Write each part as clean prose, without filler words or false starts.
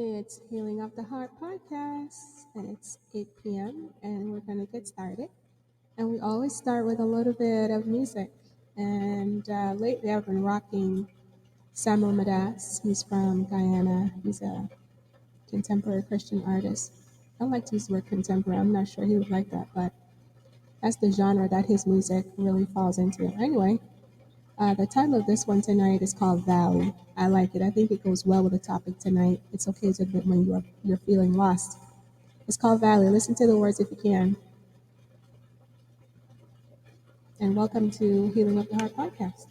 It's Healing of the Heart podcast, and it's 8 p.m., and we're going to get started. And we always start with a little bit of music. And lately, I've been rocking Samuel Madas. He's from Guyana. He's a contemporary Christian artist. I like to use the word contemporary. I'm not sure he would like that, but that's the genre that his music really falls into. Anyway, the title of this one tonight is called Valley. I like it. I think it goes well with the topic tonight. It's okay to admit when you're feeling lost. It's called Valley. Listen to the words if you can. And welcome to Healing of the Heart podcast.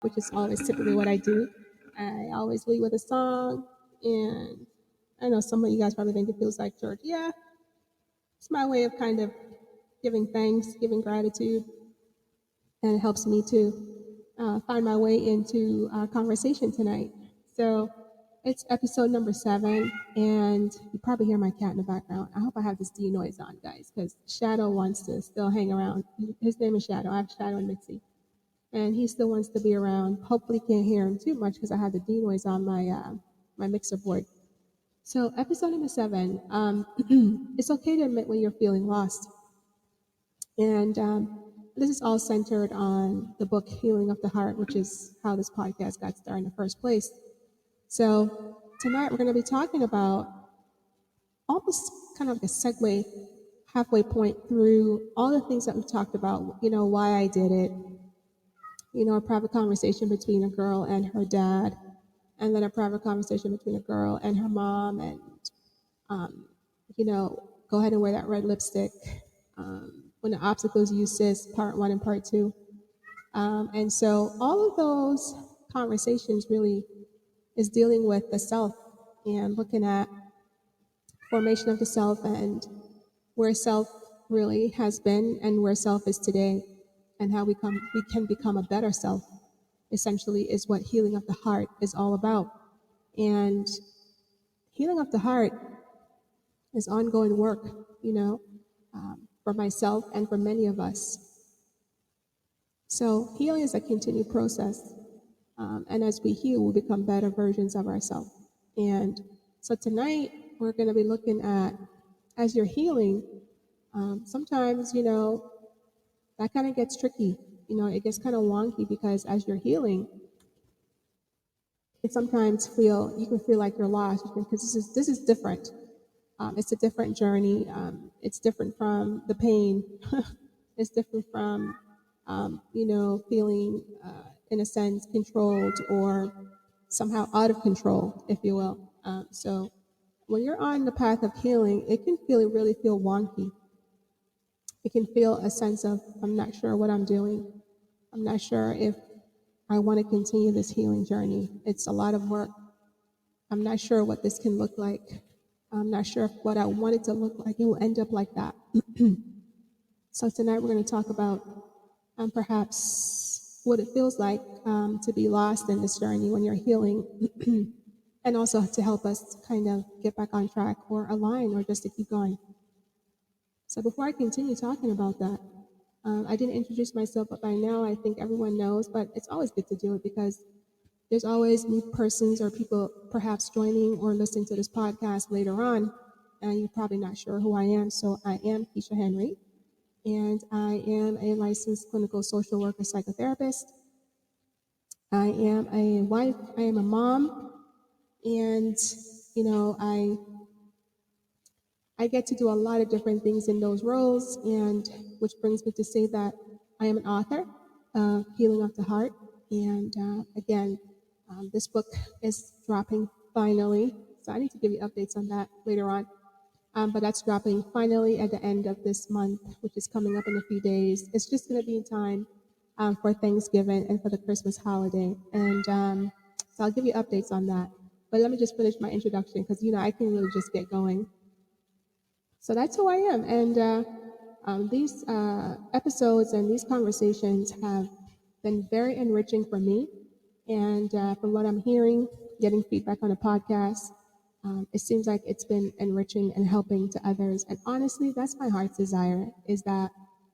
Which is always typically what I do. I always lead with a song, and I know some of you guys probably think it feels like church. Yeah, it's my way of kind of giving thanks, giving gratitude, and it helps me to find my way into our conversation tonight. So it's episode number 7, and you probably hear my cat in the background. I hope I have this denoise on, guys, because Shadow wants to still hang around. His name is Shadow. I have Shadow and Mitzi, and he still wants to be around. Hopefully, can't hear him too much because I have the denoise on my mixer board. So episode number 7. It's okay to admit when you're feeling lost. And this is all centered on the book Healing of the Heart, which is how this podcast got started in the first place. So tonight we're going to be talking about almost kind of like a segue, halfway point through all the things that we've talked about, why I did it, a private conversation between a girl and her dad, and then a private conversation between a girl and her mom, and, go ahead and wear that red lipstick. When the obstacles you sis, part 1 and part 2. And so all of those conversations really is dealing with the self and looking at formation of the self and where self really has been and where self is today, and how we can become a better self, essentially, is what healing of the heart is all about. And healing of the heart is ongoing work, for myself and for many of us. So healing is a continued process. And as we heal, we become better versions of ourselves. And so tonight, we're going to be looking at, as you're healing, sometimes, that kind of gets tricky. It gets kind of wonky because as you're healing, it sometimes you can feel like you're lost because this is different. It's a different journey. It's different from the pain. It's different from, feeling, in a sense, controlled or somehow out of control, if you will. So when you're on the path of healing, it can really feel wonky. It can feel a sense of, I'm not sure what I'm doing. I'm not sure if I want to continue this healing journey. It's a lot of work. I'm not sure what this can look like. I'm not sure if what I want it to look like, it will end up like that. So tonight we're going to talk about perhaps what it feels like to be lost in this journey when you're healing, and also to help us kind of get back on track or align or just to keep going. So before I continue talking about that, I didn't introduce myself, but by now I think everyone knows, but it's always good to do it because there's always new persons or people perhaps joining or listening to this podcast later on, and you're probably not sure who I am. So I am Keisha Henry, and I am a licensed clinical social worker psychotherapist. I am a wife, I am a mom, and I get to do a lot of different things in those roles, and which brings me to say that I am an author of Healing of the Heart. And again, this book is dropping finally. So I need to give you updates on that later on. But that's dropping finally at the end of this month, which is coming up in a few days. It's just going to be in time for Thanksgiving and for the Christmas holiday. And so I'll give you updates on that. But let me just finish my introduction because, I can really just get going. So that's who I am. And these episodes and these conversations have been very enriching for me. And from what I'm hearing, getting feedback on the podcast, it seems like it's been enriching and helping to others. And honestly, that's my heart's desire, is that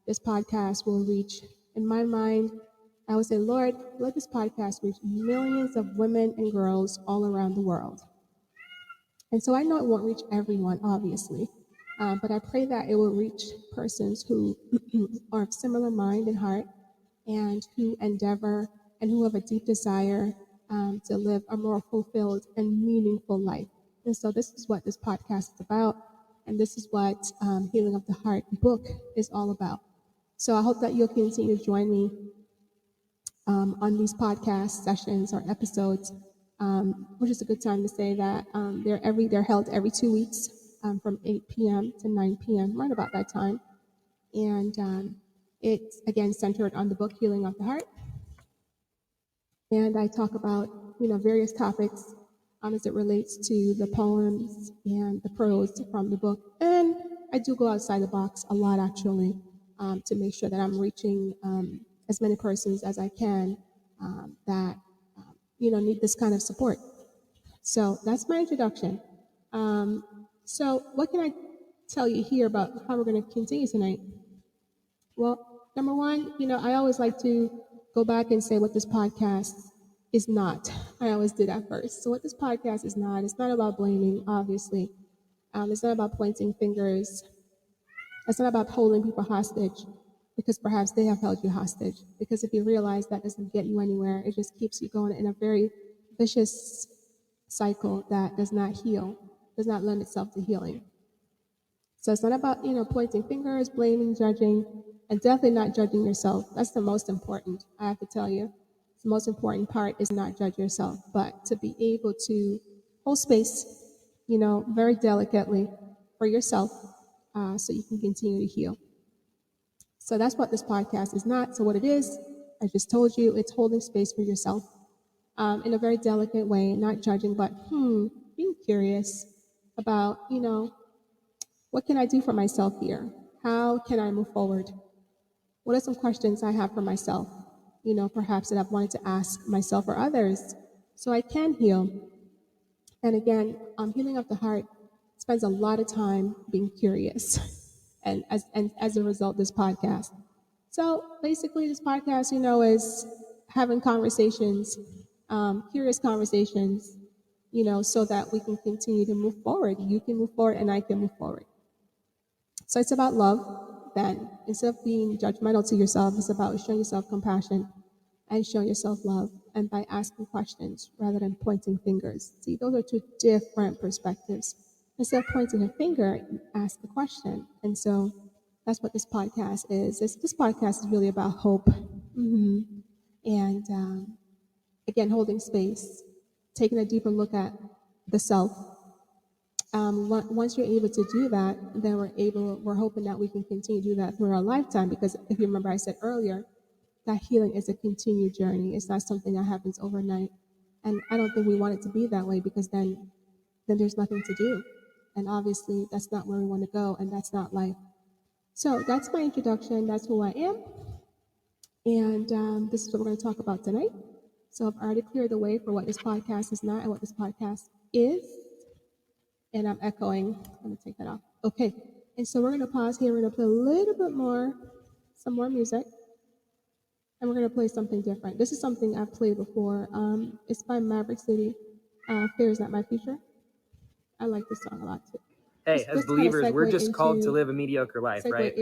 this podcast will reach, in my mind, I would say, Lord, let this podcast reach millions of women and girls all around the world. And so I know it won't reach everyone, obviously, but I pray that it will reach persons who are of similar mind and heart and who endeavor and who have a deep desire to live a more fulfilled and meaningful life. And so this is what this podcast is about, and this is what Healing of the Heart book is all about. So I hope that you'll continue to join me on these podcast sessions or episodes, which is a good time to say that they're held every 2 weeks from 8 p.m. to 9 p.m., right about that time. And it's, again, centered on the book Healing of the Heart. And I talk about, various topics as it relates to the poems and the prose from the book. And I do go outside the box a lot, actually, to make sure that I'm reaching as many persons as I can that, need this kind of support. So that's my introduction. So what can I tell you here about how we're going to continue tonight? Well, number one, I always like to go back and say what this podcast is not. I always do that first. So what this podcast is not, it's not about blaming, obviously. It's not about pointing fingers. It's not about holding people hostage because perhaps they have held you hostage. Because if you realize that doesn't get you anywhere, it just keeps you going in a very vicious cycle that does not heal, does not lend itself to healing. So it's not about, pointing fingers, blaming, judging, and definitely not judging yourself. That's the most important, I have to tell you. The most important part is not judge yourself, but to be able to hold space, very delicately for yourself so you can continue to heal. So that's what this podcast is not. So what it is, I just told you, it's holding space for yourself in a very delicate way, not judging, but being curious about, what can I do for myself here? How can I move forward? What are some questions I have for myself, perhaps that I've wanted to ask myself or others so I can heal? And again, Healing of the Heart spends a lot of time being curious, and as a result, this podcast. So basically, this podcast, is having conversations, curious conversations, so that we can continue to move forward. You can move forward, and I can move forward. So it's about love. then. Instead of being judgmental to yourself, it's about showing yourself compassion and showing yourself love, and by asking questions rather than pointing fingers. See, those are two different perspectives. Instead of pointing a finger, ask a question. And so that's what this podcast is. This podcast is really about hope. And again, holding space, taking a deeper look at the self. Once you're able to do that, then we're hoping that we can continue to do that through our lifetime. Because if you remember, I said earlier, that healing is a continued journey. It's not something that happens overnight. And I don't think we want it to be that way, because then there's nothing to do. And obviously that's not where we want to go, and that's not life. So that's my introduction. That's who I am. And this is what we're going to talk about tonight. So I've already cleared the way for what this podcast is not and what this podcast is. And I'm echoing. Let me take that off. Okay. And so we're going to pause here. We're going to play a little bit more, some more music. And we're going to play something different. This is something I've played before. It's by Maverick City. Fear is not my future. I like this song a lot too. Hey, as believers, we're just called to live a mediocre life, right?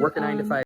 Work a 9 to 5.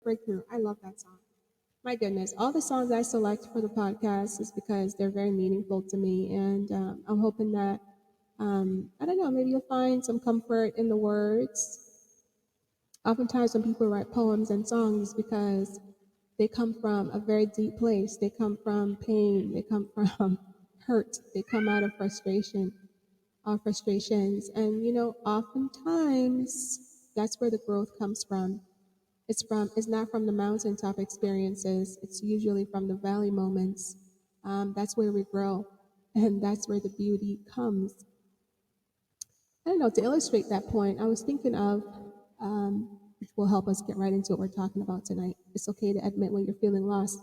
Breakthrough. I love that song. My goodness, all the songs I select for the podcast is because they're very meaningful to me, and I'm hoping that I don't know, maybe you'll find some comfort in the words. Oftentimes, when people write poems and songs, because they come from a very deep place, they come from pain, they come from hurt, they come out of frustration, frustrations, and oftentimes that's where the growth comes from. It's not from the mountaintop experiences. It's usually from the valley moments. That's where we grow, and that's where the beauty comes. I don't know. To illustrate that point, I was thinking of, which will help us get right into what we're talking about tonight. It's okay to admit when you're feeling lost.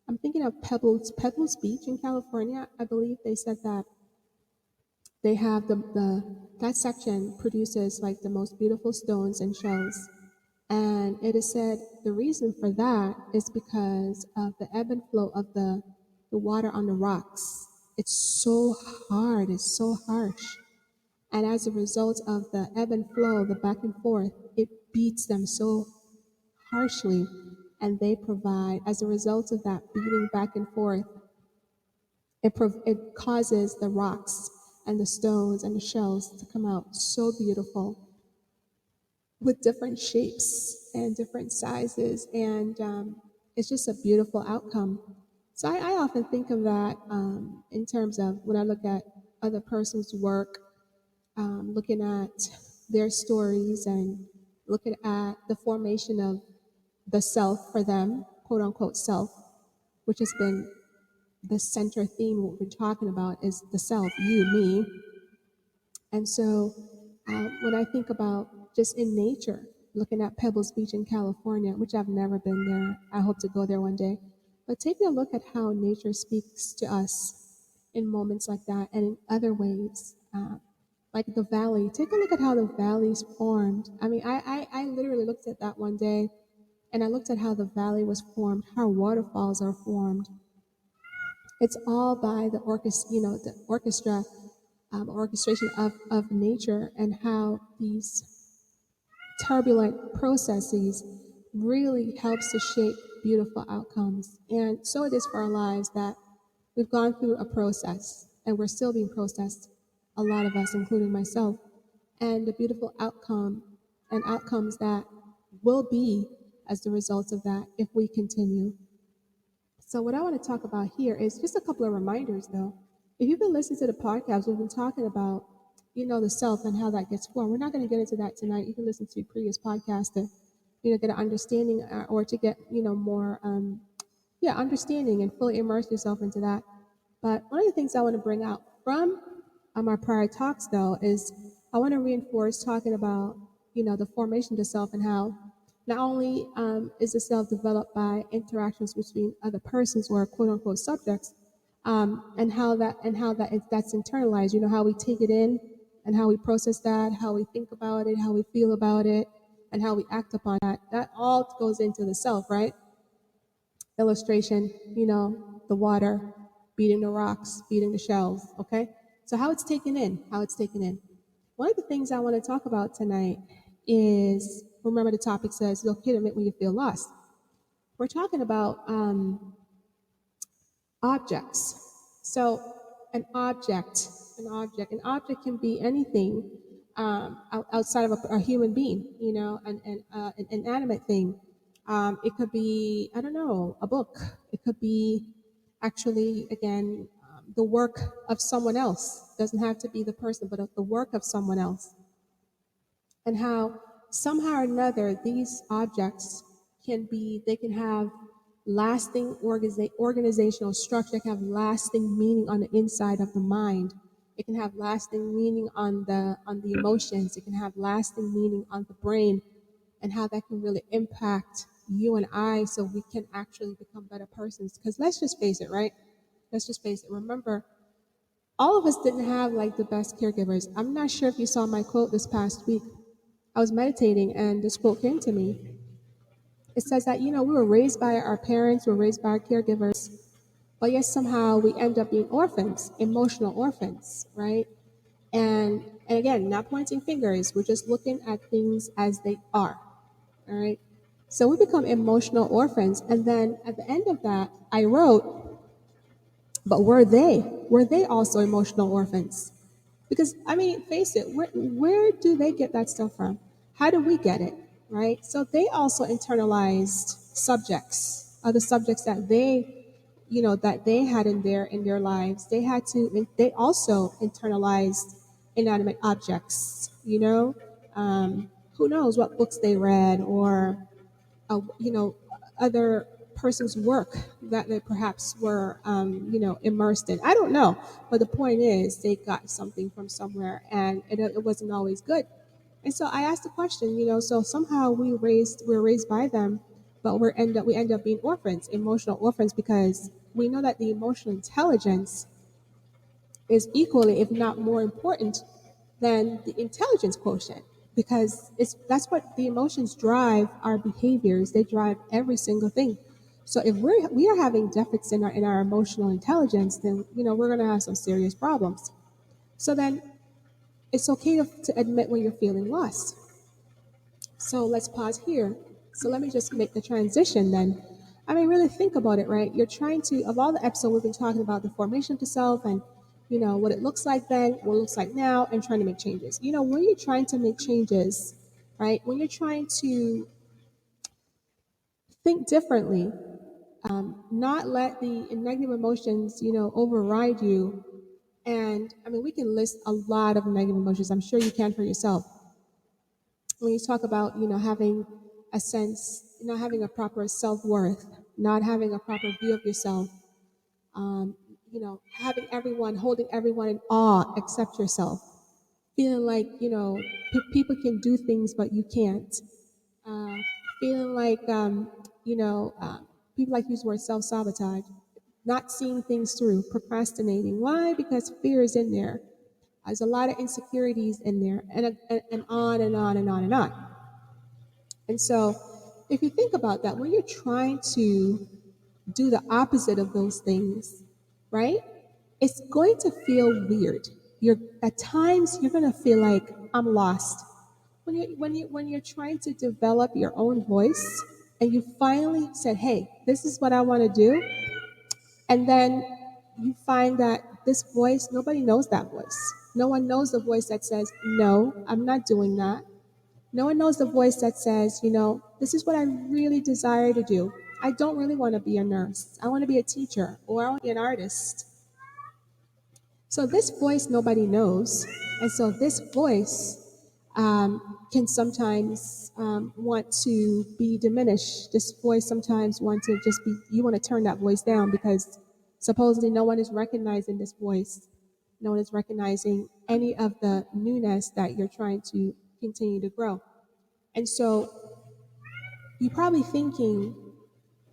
I'm thinking of Pebbles Beach in California. I believe they said that they have that section produces like the most beautiful stones and shells. And it is said the reason for that is because of the ebb and flow of the water on the rocks. It's so hard, it's so harsh. And as a result of the ebb and flow, the back and forth, it beats them so harshly. And they provide, as a result of that beating back and forth, it causes the rocks and the stones and the shells to come out so beautiful, with different shapes and different sizes, and it's just a beautiful outcome. So I often think of that in terms of when I look at other person's work, looking at their stories and looking at the formation of the self for them, quote unquote self, which has been the center theme. What we're talking about is the self, you, me. And so when I think about just in nature, looking at Pebbles Beach in California, which I've never been there. I hope to go there one day. But taking a look at how nature speaks to us in moments like that and in other ways, like the valley. Take a look at how the valley's formed. I mean, I literally looked at that one day and I looked at how the valley was formed, how waterfalls are formed. It's all by the orchestration of nature and how these turbulent processes really helps to shape beautiful outcomes. And so it is for our lives that we've gone through a process and we're still being processed, a lot of us, including myself, and the beautiful outcome and outcomes that will be as the result of that if we continue. So what I want to talk about here is just a couple of reminders though. If you've been listening to the podcast, we've been talking about, the self and how that gets formed. We're not going to get into that tonight. You can listen to previous podcasts to, get an understanding or to get, more, understanding and fully immerse yourself into that. But one of the things I want to bring out from our prior talks though is I want to reinforce talking about, the formation of the self and how not only is the self developed by interactions between other persons or quote unquote subjects, that's internalized. How we take it in and how we process that, how we think about it, how we feel about it, and how we act upon that. That all goes into the self, right? Illustration, the water beating the rocks, beating the shells. Okay, so how it's taken in, One of the things I want to talk about tonight is, remember the topic says it's okay to admit when you feel lost. We're talking about objects. So an object can be anything outside of a human being, an inanimate thing. It could be, I don't know, a book. It could be actually, again, the work of someone else. Doesn't have to be the person, but of the work of someone else. And how somehow or another these objects they can have lasting organizational structure. They can have lasting meaning on the inside of the mind. It can have lasting meaning on the emotions. It can have lasting meaning on the brain, and how that can really impact you and I, so we can actually become better persons. Because let's just face it, right? Let's just face it. Remember, all of us didn't have like the best caregivers. I'm not sure if you saw my quote this past week. I was meditating and this quote came to me. It says that, we were raised by our parents, we were raised by our caregivers, but yet somehow we end up being orphans, emotional orphans, right? And again, not pointing fingers, we're just looking at things as they are, all right? So we become emotional orphans. And then at the end of that, I wrote, but were they? Were they also emotional orphans? Because, I mean, face it, where do they get that stuff from? How do we get it, right? So they also internalized subjects, other subjects that that they had in their lives. They also internalized inanimate objects, who knows what books they read or other person's work that they perhaps were, immersed in. I don't know, but the point is they got something from somewhere, and it wasn't always good. And so I asked the question, so somehow we're raised by them, but we end up being orphans, emotional orphans, because we know that the emotional intelligence is equally, if not more important than the intelligence quotient, because that's what the emotions drive our behaviors. They drive every single thing. So if we are having deficits in our emotional intelligence, then we're going to have some serious problems. So then it's okay to admit when you're feeling lost. So let's pause here. So let me just make the transition then. I mean, really think about it, right? You're trying to, of all the episodes we've been talking about the formation of the self and, what it looks like then, what it looks like now, and trying to make changes. When you're trying to make changes, right? When you're trying to think differently, not let the negative emotions, override you. And I mean, we can list a lot of negative emotions. I'm sure you can for yourself. When you talk about, having a sense, not having a proper self-worth, not having a proper view of yourself, having holding everyone in awe except yourself, feeling like, people can do things, but you can't. Uh, Feeling like, people like to use the word self-sabotage, not seeing things through, procrastinating. Why? Because fear is in there. There's a lot of insecurities in there, and on and on and on and on. And so, if you think about that, when you're trying to do the opposite of those things, right? It's going to feel weird. You're at times you're going to feel like I'm lost. When you're trying to develop your own voice and you finally said, "Hey, this is what I want to do." And then you find that this voice, nobody knows that voice. No one knows the voice that says, "No, I'm not doing that." No one knows the voice that says, "This is what I really desire to do. I don't really want to be a nurse. I want to be a teacher, or I want to be an artist." So this voice nobody knows. And so this voice can sometimes want to be diminished. This voice sometimes want to just be, you want to turn that voice down because supposedly no one is recognizing this voice. No one is recognizing any of the newness that you're trying to continue to grow. And so you're probably thinking,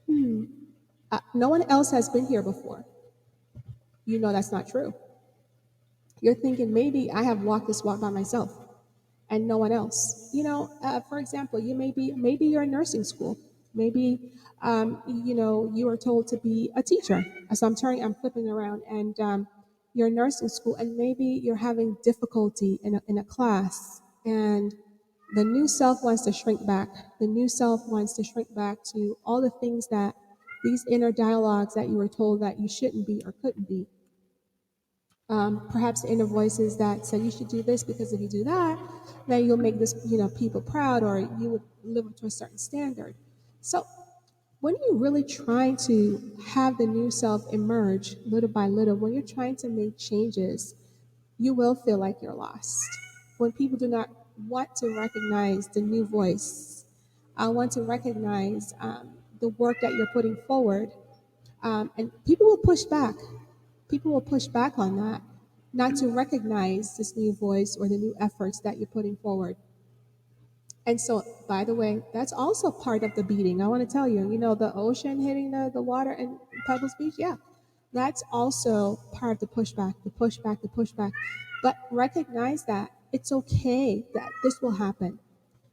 no one else has been here before. You know that's not true. You're thinking, maybe I have walked this walk by myself and no one else. For example, maybe you're in nursing school. Maybe, you are told to be a teacher. So I'm flipping around, and you're in nursing school, and maybe you're having difficulty in a class, and the new self wants to shrink back. The new self wants to shrink back to all the things that these inner dialogues that you were told that you shouldn't be or couldn't be. Perhaps inner voices that say you should do this because if you do that, then you'll make this, people proud, or you would live up to a certain standard. So when you're really trying to have the new self emerge little by little, when you're trying to make changes, you will feel like you're lost. When people do not want to recognize the new voice, want to recognize the work that you're putting forward, and people will push back. People will push back on that, not to recognize this new voice or the new efforts that you're putting forward. And so, by the way, that's also part of the beating. I want to tell you, the ocean hitting the water in Pebbles Beach, yeah, that's also part of the pushback, the pushback, the pushback. But recognize that it's okay that this will happen.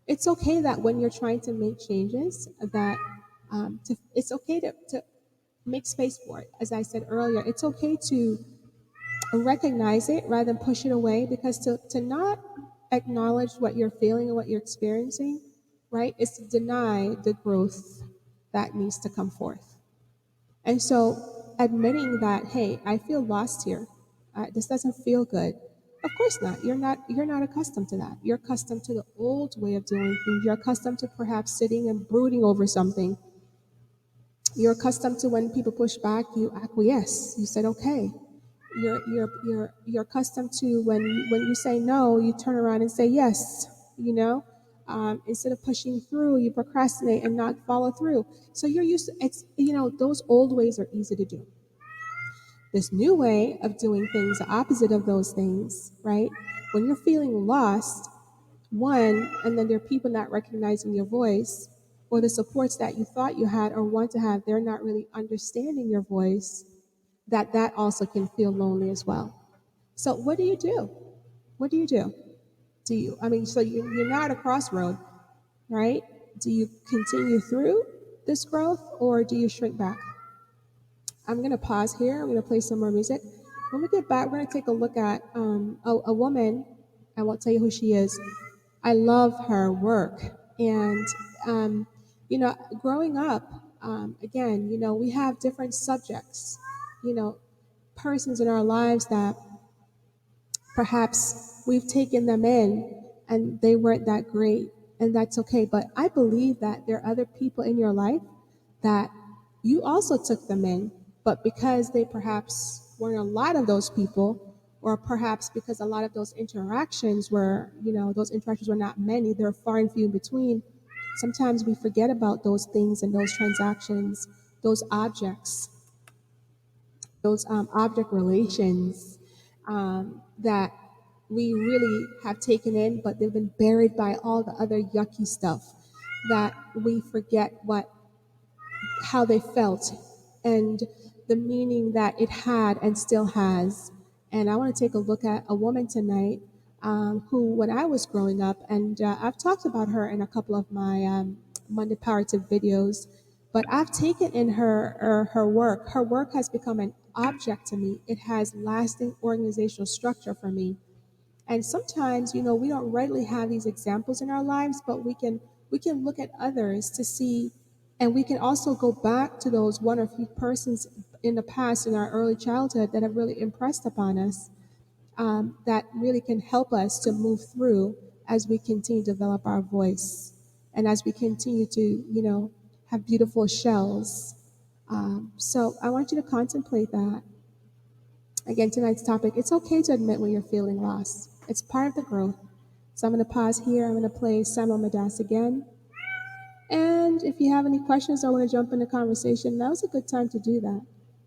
It's okay that when you're trying to make changes, that it's okay to make space for it. As I said earlier, it's okay to recognize it rather than push it away, because to not acknowledge what you're feeling and what you're experiencing, right, is to deny the growth that needs to come forth. And so admitting that, hey, I feel lost here. This doesn't feel good. Of course not. You're not accustomed to that. You're accustomed to the old way of doing things. You're accustomed to perhaps sitting and brooding over something. You're accustomed to when people push back, you acquiesce. You said okay. You're accustomed to when you say no, you turn around and say yes. Instead of pushing through, you procrastinate and not follow through. So you're used to it's those old ways are easy to do. This new way of doing things, the opposite of those things, right? When you're feeling lost, one, and then there are people not recognizing your voice, or the supports that you thought you had or want to have, they're not really understanding your voice, that also can feel lonely as well. So what do you do? What do you do? So you're not at a crossroad, right? Do you continue through this growth, or do you shrink back? I'm going to pause here. I'm going to play some more music. When we get back, we're going to take a look at a woman. I won't tell you who she is. I love her work. And, growing up, again, we have different subjects, you know, persons in our lives that perhaps we've taken them in and they weren't that great, and that's okay. But I believe that there are other people in your life that you also took them in, but because they perhaps weren't a lot of those people, or perhaps because a lot of those interactions were not many, they're far and few in between. Sometimes we forget about those things and those transactions, those objects, those object relations that we really have taken in, but they've been buried by all the other yucky stuff that we forget how they felt and the meaning that it had and still has. And I want to take a look at a woman tonight who, when I was growing up, and I've talked about her in a couple of my Monday Powertive videos, but I've taken in her work. Her work has become an object to me. It has lasting organizational structure for me. And sometimes, we don't readily have these examples in our lives, but we can look at others to see, and we can also go back to those one or few persons in the past in our early childhood that have really impressed upon us, that really can help us to move through as we continue to develop our voice and as we continue to, have beautiful shells. So I want you to contemplate that. Again, tonight's topic, it's okay to admit when you're feeling lost. It's part of the growth. So I'm going to pause here. I'm going to play Samuel Madas again. And if you have any questions or want to jump in the conversation, now's a good time to do that.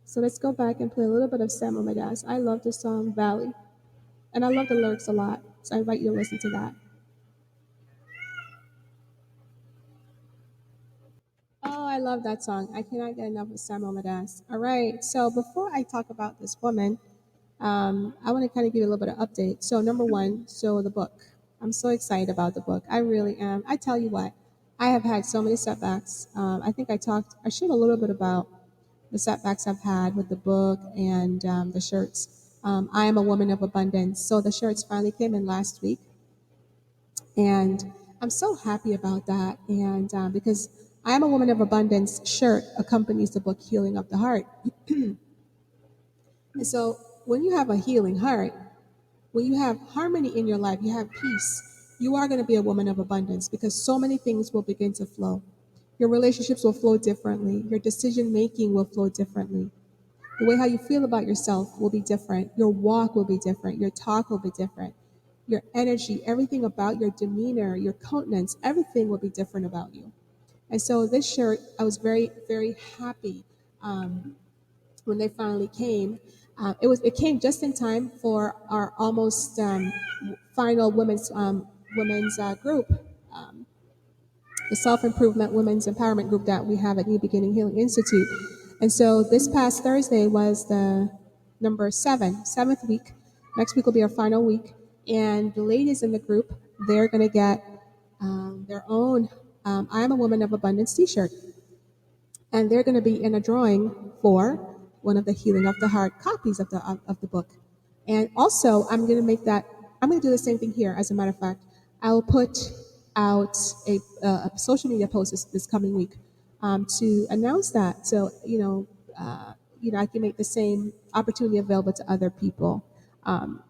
So let's go back and play a little bit of Samuel Madas. I love the song Valley, and I love the lyrics a lot. So I invite you to listen to that. Oh, I love that song. I cannot get enough of Samuel Madas. All right. So before I talk about this woman, I want to kind of give you a little bit of update. So number one, so the book. I'm so excited about the book. I really am. I tell you what, I have had so many setbacks. I think I shared a little bit about the setbacks I've had with the book and the shirts. I am a woman of abundance. So the shirts finally came in last week. And I'm so happy about that. And because I am a woman of abundance shirt accompanies the book Healing of the Heart. And so when you have a healing heart, when you have harmony in your life, you have peace, you are going to be a woman of abundance because so many things will begin to flow. Your relationships will flow differently. Your decision making will flow differently. The way how you feel about yourself will be different. Your walk will be different. Your talk will be different. Your energy, everything about your demeanor, your countenance, everything will be different about you. And so this shirt, I was very, very happy when they finally came. It came just in time for our almost final women's group, the Self Improvement Women's Empowerment Group that we have at New Beginning Healing Institute. And so this past Thursday was the number seventh week. Next week will be our final week, and the ladies in the group, they're going to get their own "I Am a Woman of Abundance" T-shirt, and they're going to be in a drawing for one of the Healing of the Heart copies of the book. And also, I'm going to make that. I'm going to do the same thing here. As a matter of fact, I will put out a social media post this coming week to announce that. So I can make the same opportunity available to other people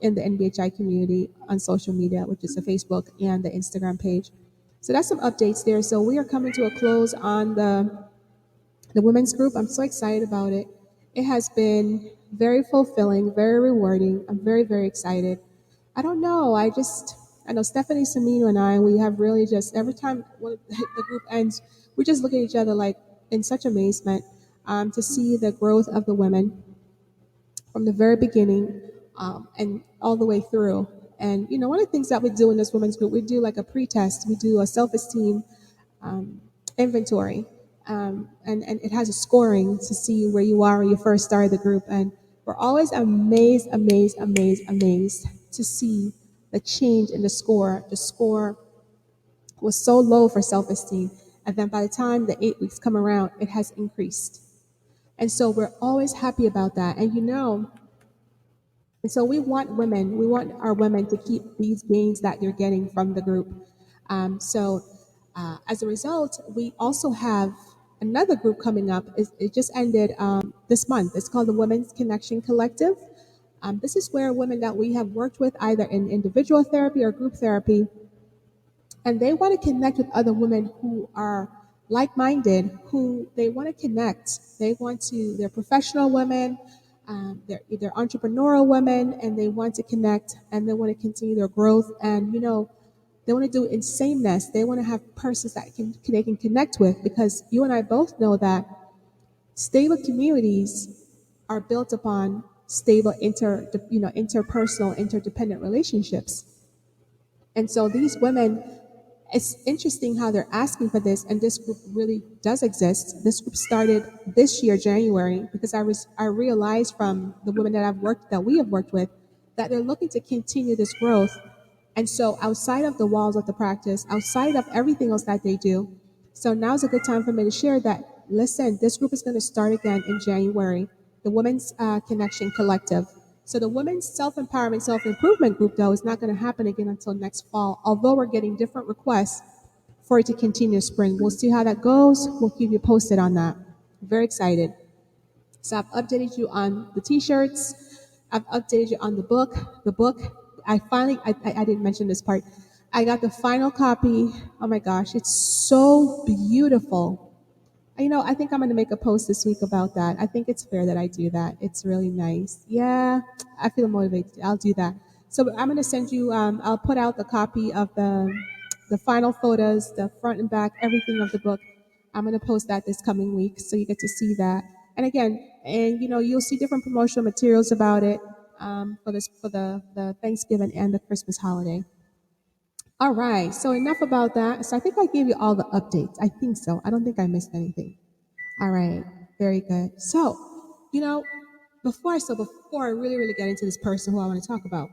in the NBHI community on social media, which is the Facebook and the Instagram page. So that's some updates there. So we are coming to a close on the women's group. I'm so excited about it. It has been very fulfilling, very rewarding. I'm very, very excited. I don't know. I know Stephanie Samino and we have really just, every time the group ends, we just look at each other like in such amazement to see the growth of the women from the very beginning and all the way through. And, one of the things that we do in this women's group, we do like a pre-test. We do a self-esteem inventory. And it has a scoring to see where you are when you first started the group. And we're always amazed to see the change in the score. The score was so low for self-esteem. And then by the time the 8 weeks come around, it has increased. And so we're always happy about that. And so we want our women to keep these gains that you're getting from the group. As a result, we also have another group coming up. It just ended this month. It's called the Women's Connection Collective. This is where women that we have worked with either in individual therapy or group therapy, and they want to connect with other women who are like-minded, who they want to connect. They're professional women, they're entrepreneurial women, and they want to connect and they want to continue their growth. And they want to do insaneness. They want to have persons that they can connect with, because you and I both know that stable communities are built upon stable interpersonal, interdependent relationships. And so these women, it's interesting how they're asking for this, and this group really does exist. This group started this year, January, because I realized from the women that we have worked with, that they're looking to continue this growth. And so outside of the walls of the practice, outside of everything else that they do, so now's a good time for me to share that, listen, this group is going to start again in January, the Women's Connection Collective. So the Women's Self-Empowerment, Self-Improvement group, though, is not going to happen again until next fall, although we're getting different requests for it to continue spring. We'll see how that goes. We'll keep you posted on that. Very excited. So I've updated you on the t-shirts. I've updated you on the book. The book, I didn't mention this part. I got the final copy. Oh my gosh, it's so beautiful. I think I'm going to make a post this week about that. I think it's fair that I do that. It's really nice. Yeah, I feel motivated. I'll do that. So I'm going to send you, I'll put out the copy of the final photos, the front and back, everything of the book. I'm going to post that this coming week, so you get to see that. And again, you'll see different promotional materials about it for the Thanksgiving and the Christmas holiday. All right, so enough about that. So I think I gave you all the updates. I think so. I don't think I missed anything. All right, very good. So, before I really, really get into this person who I want to talk about,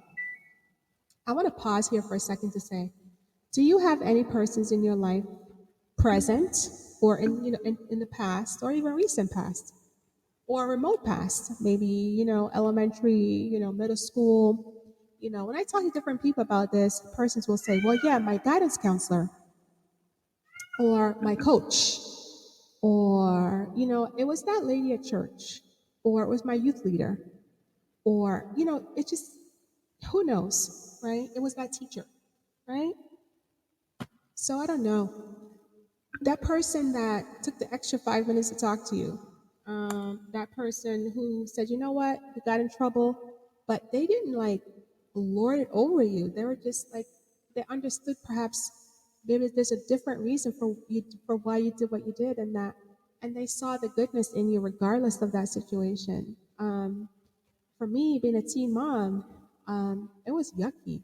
I want to pause here for a second to say, do you have any persons in your life present or in the past or even recent past or remote past, maybe, elementary, middle school? When I talk to different people about this, persons will say, well, yeah, my guidance counselor or my coach, or, it was that lady at church, or it was my youth leader, or, it just, who knows, right? It was that teacher, right? So I don't know. That person that took the extra 5 minutes to talk to you, that person who said, you know what, you got in trouble, but they didn't like lord it over you. They were just like, they understood perhaps maybe there's a different reason for why you did what you did, and they saw the goodness in you regardless of that situation. For me, being a teen mom, it was yucky.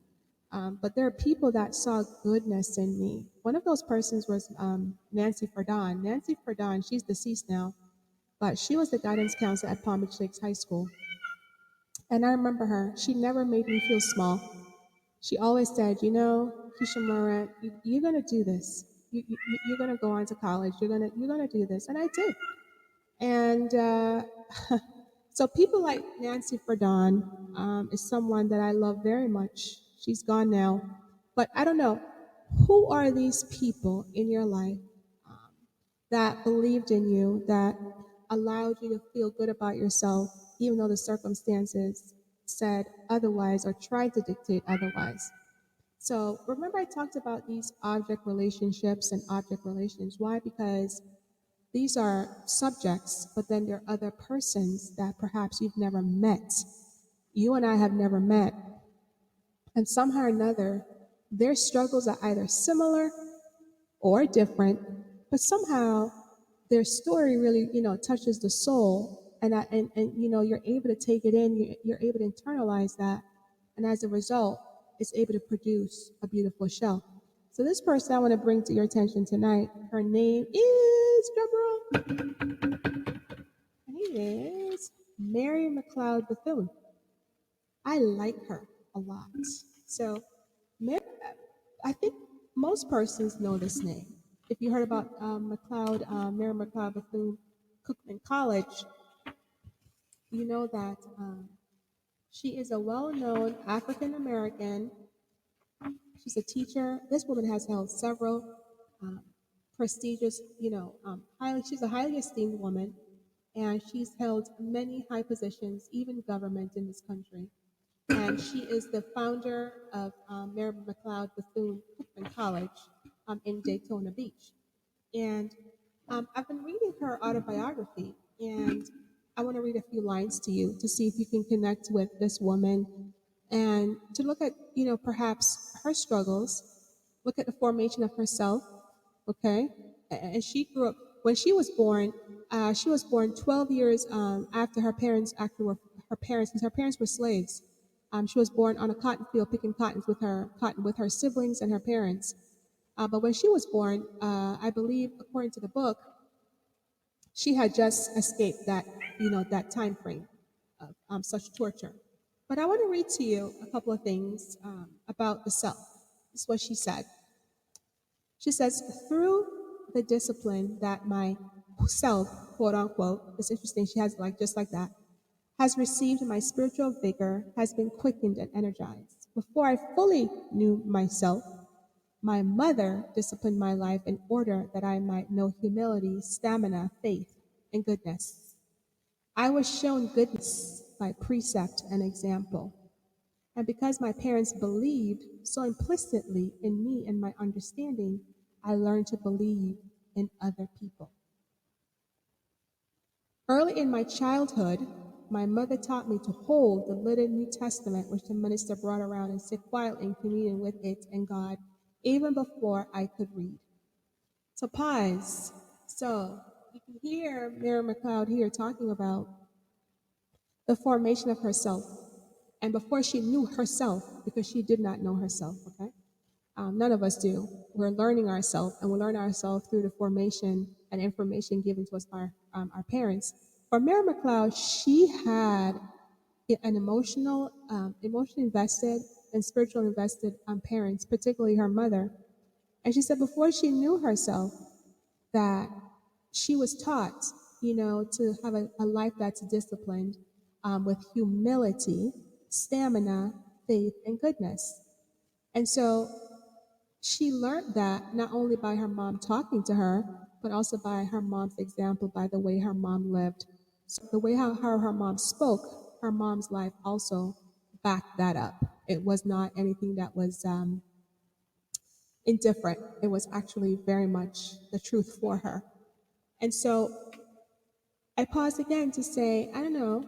But there are people that saw goodness in me. One of those persons was Nancy Ferdon. Nancy Ferdon, she's deceased now, but she was the guidance counselor at Palm Beach Lakes High School. And I remember her. She never made me feel small. She always said, Keisha Morant, you're going to do this. You're going to go on to college. You're gonna do this. And I did. And so people like Nancy Ferdon is someone that I love very much. She's gone now. But I don't know, who are these people in your life that believed in you, that allowed you to feel good about yourself, even though the circumstances said otherwise or tried to dictate otherwise? So remember I talked about these object relationships and object relations. Why? Because these are subjects, but then there are other persons that perhaps you've never met. You and I have never met. And somehow or another, their struggles are either similar or different, but somehow their story really, touches the soul. And you're able to take it in, you're able to internalize that. And as a result, it's able to produce a beautiful show. So this person I want to bring to your attention tonight, her name is, her name is Mary Bethune. I like her a lot. So Mary, I think most persons know this name. If you heard about Mary Bethune Cookman College, you know that she is a well-known African American. She's a teacher. This woman has held several um, prestigious, she's a highly esteemed woman, and she's held many high positions, even government in this country. And she is the founder of Mary Bethune Cookman College in Daytona Beach. And I've been reading her autobiography, and I want to read a few lines to you to see if you can connect with this woman and to look at, perhaps her struggles, look at the formation of herself, okay? And she grew up, when she was born 12 years after her her parents, because her parents were slaves. She was born on a cotton field picking cotton with her siblings and her parents. But when she was born, I believe, according to the book, she had just escaped that time frame of such torture. But I want to read to you a couple of things about the self. This is what she said. She says, through the discipline that my self, quote unquote, it's interesting, she has just like that, has received, my spiritual vigor has been quickened and energized. Before I fully knew myself, my mother disciplined my life in order that I might know humility, stamina, faith, and goodness. I was shown goodness by precept and example. And because my parents believed so implicitly in me and my understanding, I learned to believe in other people. Early in my childhood, my mother taught me to hold the little New Testament which the minister brought around and sit quietly in communion with it and God, even before I could read. So pause. So you can hear Mary McLeod here talking about the formation of herself. And before she knew herself, because she did not know herself, okay? None of us do. We're learning ourselves, and we learn ourselves through the formation and information given to us by our parents. For Mary McLeod, she had an emotionally invested and spiritual invested parents, particularly her mother. And she said before she knew herself that she was taught, to have a life that's disciplined with humility, stamina, faith, and goodness. And so she learned that not only by her mom talking to her, but also by her mom's example, by the way her mom lived. So the way how her mom spoke, her mom's life also backed that up. It was not anything that was indifferent. It was actually very much the truth for her. And so I paused again to say, I don't know,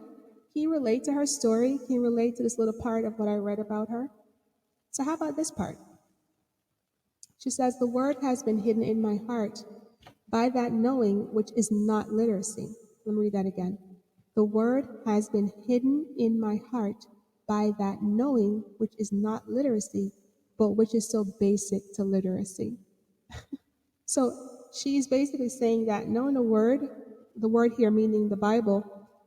can you relate to her story? Can you relate to this little part of what I read about her? So how about this part? She says, the word has been hidden in my heart by that knowing which is not literacy. Let me read that again. The word has been hidden in my heart by that knowing which is not literacy, but which is so basic to literacy. So she's basically saying that knowing the word here meaning the Bible,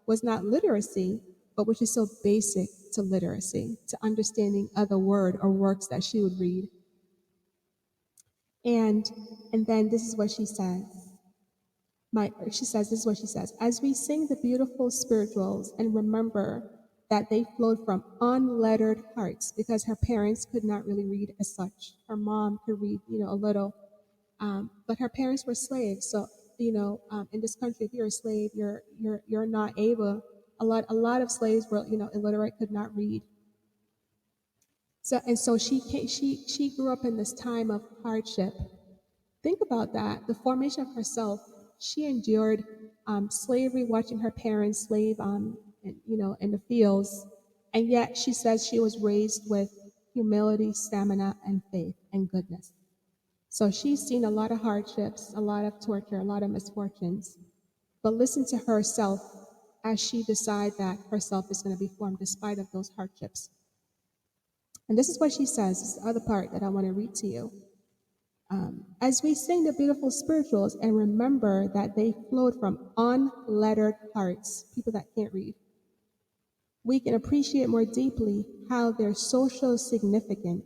was not literacy, but which is so basic to literacy, to understanding other word or works that she would read. And then this is what she says. This is what she says. As we sing the beautiful spirituals and remember that they flowed from unlettered hearts, because her parents could not really read as such. Her mom could read, a little, but her parents were slaves. So, in this country, if you're a slave, you're not able. A lot of slaves were, illiterate, could not read. So she grew up in this time of hardship. Think about that. The formation of herself. She endured slavery, watching her parents slave, in the fields, and yet she says she was raised with humility, stamina, and faith and goodness. So she's seen a lot of hardships, a lot of torture, a lot of misfortunes. But listen to herself as she decides that herself is going to be formed despite of those hardships. And this is what she says. This is the other part that I want to read to you. As we sing the beautiful spirituals and remember that they flowed from unlettered hearts, people that can't read, we can appreciate more deeply how their social significance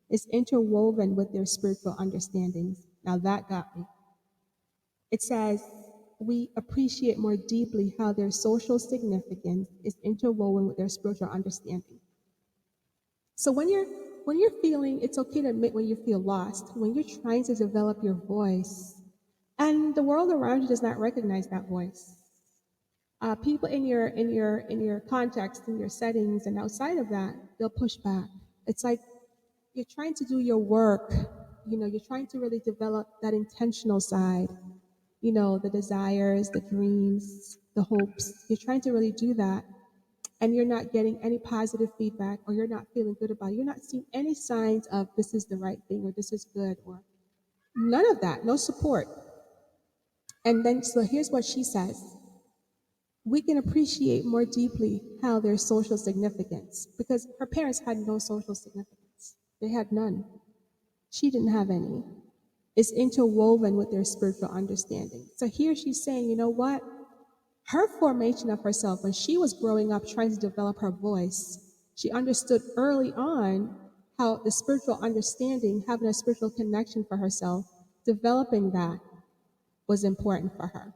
is interwoven with their spiritual understandings. Now that got me. It says, we appreciate more deeply how their social significance is interwoven with their spiritual understanding. So when you're feeling, it's okay to admit when you feel lost, when you're trying to develop your voice, and the world around you does not recognize that voice. People in your context, in your settings, and outside of that, they'll push back. It's like you're trying to do your work. You're trying to really develop that intentional side. The desires, the dreams, the hopes. You're trying to really do that, and you're not getting any positive feedback, or you're not feeling good about it. You're not seeing any signs of this is the right thing, or this is good, or none of that, no support. And then, so here's what she says. we can appreciate more deeply how there's social significance, because her parents had no social significance. They had none. She didn't have any. It's interwoven with their spiritual understanding. So here she's saying, you know what? Her formation of herself, when she was growing up trying to develop her voice, she understood early on how the spiritual understanding, having a spiritual connection for herself, developing that was important for her.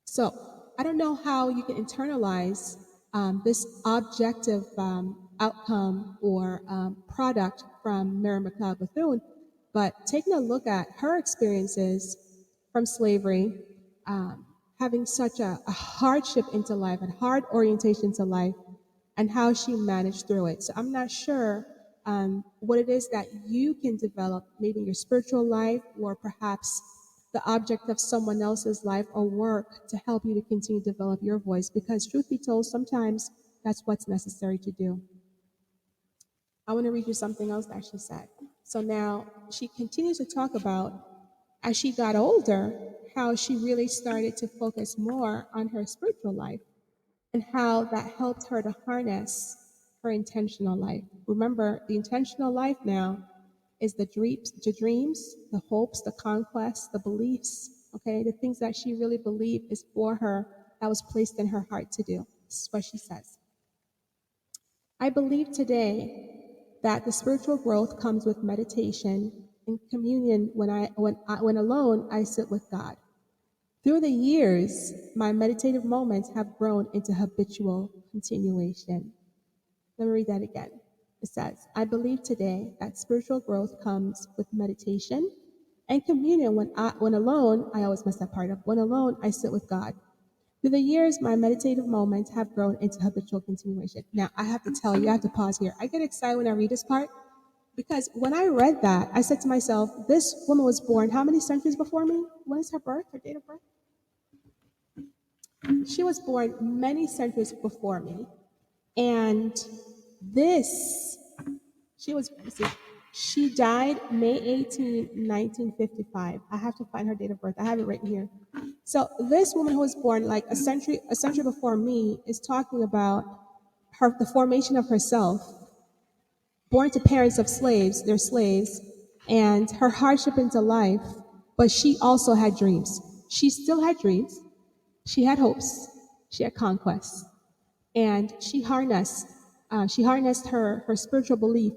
So I don't know how you can internalize this objective outcome or product from Mary Bethune, but taking a look at her experiences from slavery, having such a hardship into life and hard orientation to life, and how she managed through it. So I'm not sure what it is that you can develop, maybe in your spiritual life, or perhaps the object of someone else's life or work to help you to continue to develop your voice, because truth be told, sometimes that's what's necessary to do. I want to read you something else that she said. So now she continues to talk about, as she got older, how she really started to focus more on her spiritual life and how that helped her to harness her intentional life. Remember, the intentional life now is the dreams, the hopes, the conquests, the beliefs, okay, the things that she really believed is for her, that was placed in her heart to do. This is what she says. I believe today that the spiritual growth comes with meditation and communion. When alone, I sit with God. Through the years, my meditative moments have grown into habitual continuation. Let me read that again. It says, I believe today that spiritual growth comes with meditation and communion. When alone, I always mess that part up. When alone, I sit with God. Through the years, my meditative moments have grown into habitual continuation. Now, I have to tell you, I have to pause here. I get excited when I read this part because when I read that, I said to myself, this woman was born how many centuries before me? When is her birth, her date of birth? She was born many centuries before me. And this, she died May 18, 1955. I have to find her date of birth. I have it written here. So this woman who was born like a century before me is talking about the formation of herself, born to parents of slaves, they're slaves, and her hardship into life, but she also had dreams. She still had dreams. She had hopes. She had conquests. And she harnessed her spiritual belief,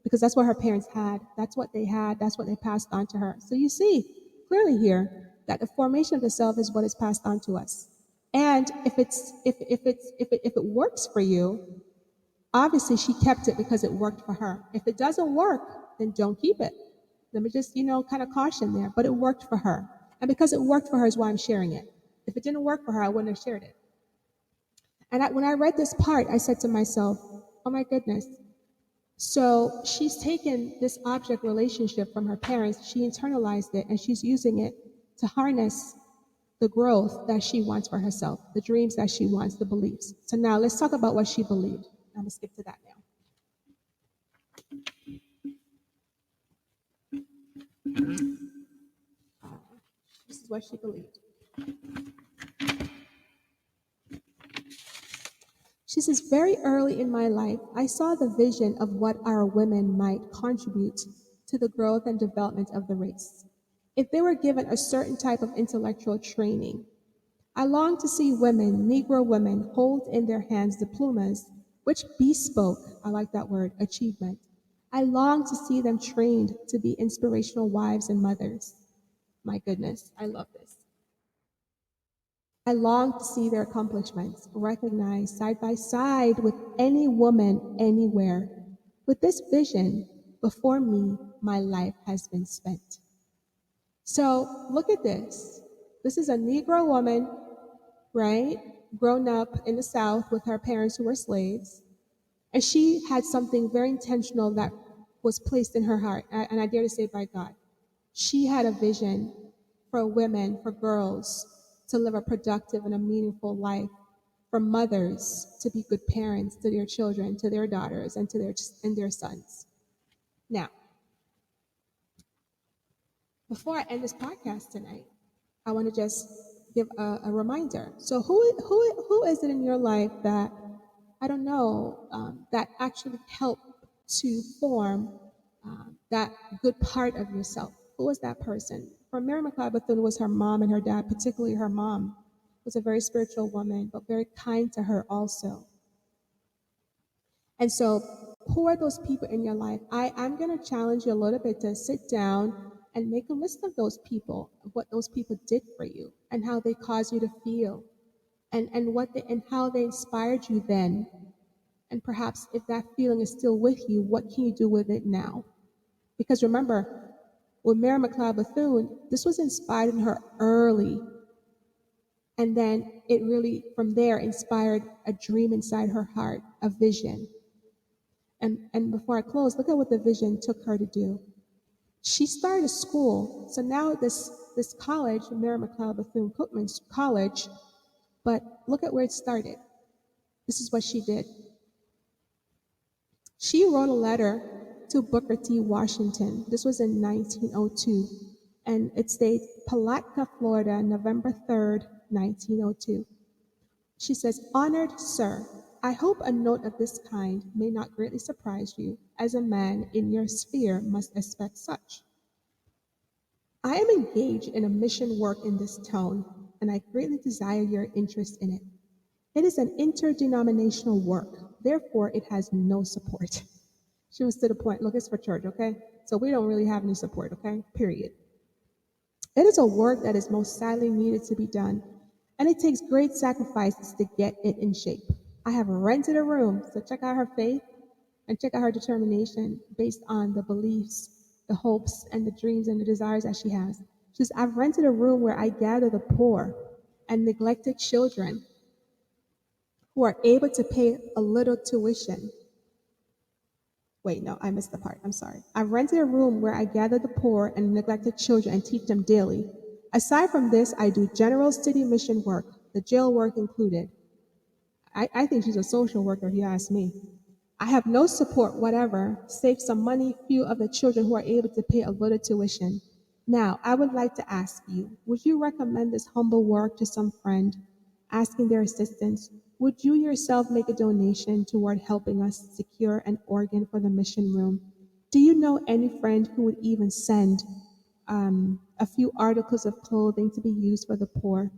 because that's what her parents had. That's what they had. That's what they passed on to her. So you see clearly here that the formation of the self is what is passed on to us. And if it works for you, obviously she kept it because it worked for her. If it doesn't work, then don't keep it. Let me just, kind of caution there. But it worked for her. And because it worked for her is why I'm sharing it. If it didn't work for her, I wouldn't have shared it. And when I read this part, I said to myself, oh my goodness. So she's taken this object relationship from her parents, she internalized it, and she's using it to harness the growth that she wants for herself, the dreams that she wants, the beliefs. So now let's talk about what she believed. I'm going to skip to that now. This is what she believed. She says, very early in my life, I saw the vision of what our women might contribute to the growth and development of the race if they were given a certain type of intellectual training. I longed to see women, Negro women, hold in their hands diplomas which bespoke, I like that word, achievement. I longed to see them trained to be inspirational wives and mothers. My goodness, I love this. I long to see their accomplishments recognized side by side with any woman anywhere. With this vision before me, my life has been spent. So look at this. This is a Negro woman, right? Grown up in the South with her parents who were slaves. And she had something very intentional that was placed in her heart, and I dare to say by God. She had a vision for women, for girls, to live a productive and a meaningful life, for mothers to be good parents to their children, to their daughters, and to their sons. Now, before I end this podcast tonight, I want to just give a reminder. So who is it in your life that, I don't know, that actually helped to form that good part of yourself? Who was that person? For Mary Bethune, was her mom and her dad, particularly her mom was a very spiritual woman, but very kind to her also. And so, who are those people in your life? I'm going to challenge you a little bit to sit down and make a list of those people, of what those people did for you, and how they caused you to feel, and how they inspired you then. And perhaps if that feeling is still with you, what can you do with it now? Because remember, with Mary Bethune, this was inspired in her early. And then it really, from there, inspired a dream inside her heart, a vision. And before I close, look at what the vision took her to do. She started a school. So now this college, Mary Bethune Cookman's College, but look at where it started. This is what she did. She wrote a letter to Booker T. Washington. This was in 1902. And it states, Palatka, Florida, November 3rd, 1902. She says, Honored Sir, I hope a note of this kind may not greatly surprise you, as a man in your sphere must expect such. I am engaged in a mission work in this town, and I greatly desire your interest in it. It is an interdenominational work, therefore it has no support. She was to the point, look, it's for church, okay? So we don't really have any support, okay? Period. It is a work that is most sadly needed to be done, and it takes great sacrifices to get it in shape. I have rented a room, so check out her faith and check out her determination based on the beliefs, the hopes, and the dreams and the desires that she has. She says, I've rented a room where I gather the poor and neglected children who are able to pay a little tuition. Wait, no, I missed the part. I'm sorry. I've rented a room where I gather the poor and neglected children and teach them daily. Aside from this, I do general city mission work, the jail work included. I think she's a social worker, if you ask me. I have no support whatever, save some money, few of the children who are able to pay a little tuition. Now, I would like to ask you, would you recommend this humble work to some friend, asking their assistance? Would you yourself make a donation toward helping us secure an organ for the mission room? Do you know any friend who would even send a few articles of clothing to be used for the poor?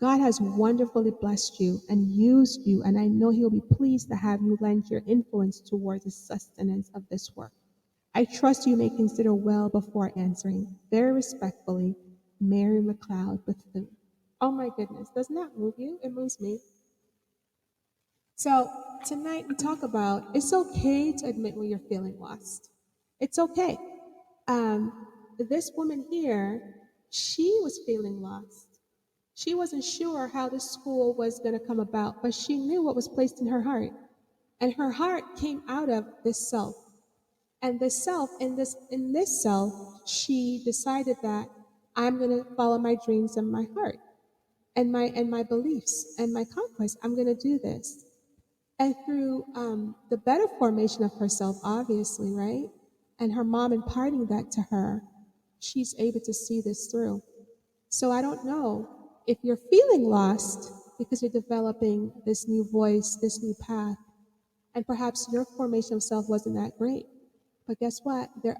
God has wonderfully blessed you and used you, and I know He'll be pleased to have you lend your influence towards the sustenance of this work. I trust you may consider well before answering. Very respectfully, Mary Bethune. Oh my goodness, doesn't that move you? It moves me. So tonight we talk about it's okay to admit when you're feeling lost. It's okay. This woman here, she was feeling lost. She wasn't sure how the school was going to come about, but she knew what was placed in her heart. And her heart came out of this self. And this self, in this self, she decided that I'm going to follow my dreams and my heart and my beliefs and my conquest. I'm going to do this. And through the better formation of herself, obviously, right? And her mom imparting that to her, she's able to see this through. So I don't know if you're feeling lost because you're developing this new voice, this new path, and perhaps your formation of self wasn't that great. But guess what? There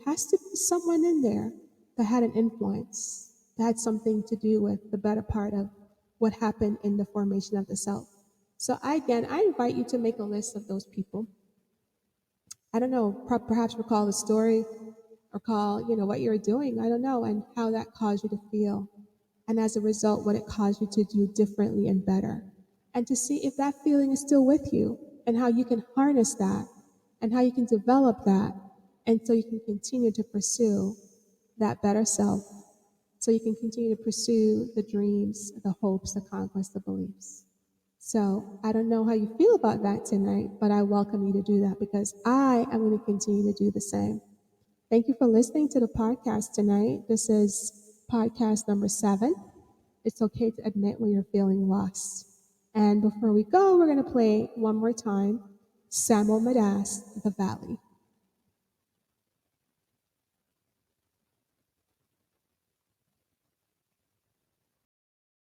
has to be someone in there that had an influence, that had something to do with the better part of what happened in the formation of the self. So I invite you to make a list of those people. I don't know, perhaps recall the story, recall, what you were doing, I don't know, and how that caused you to feel. And as a result, what it caused you to do differently and better. And to see if that feeling is still with you and how you can harness that and how you can develop that. And so you can continue to pursue that better self. So you can continue to pursue the dreams, the hopes, the conquest, the beliefs. So I don't know how you feel about that tonight, but I welcome you to do that because I am going to continue to do the same. Thank you for listening to the podcast tonight. This is podcast number 7. It's okay to admit when you're feeling lost. And before we go, we're going to play one more time Samuel Madas, The Valley.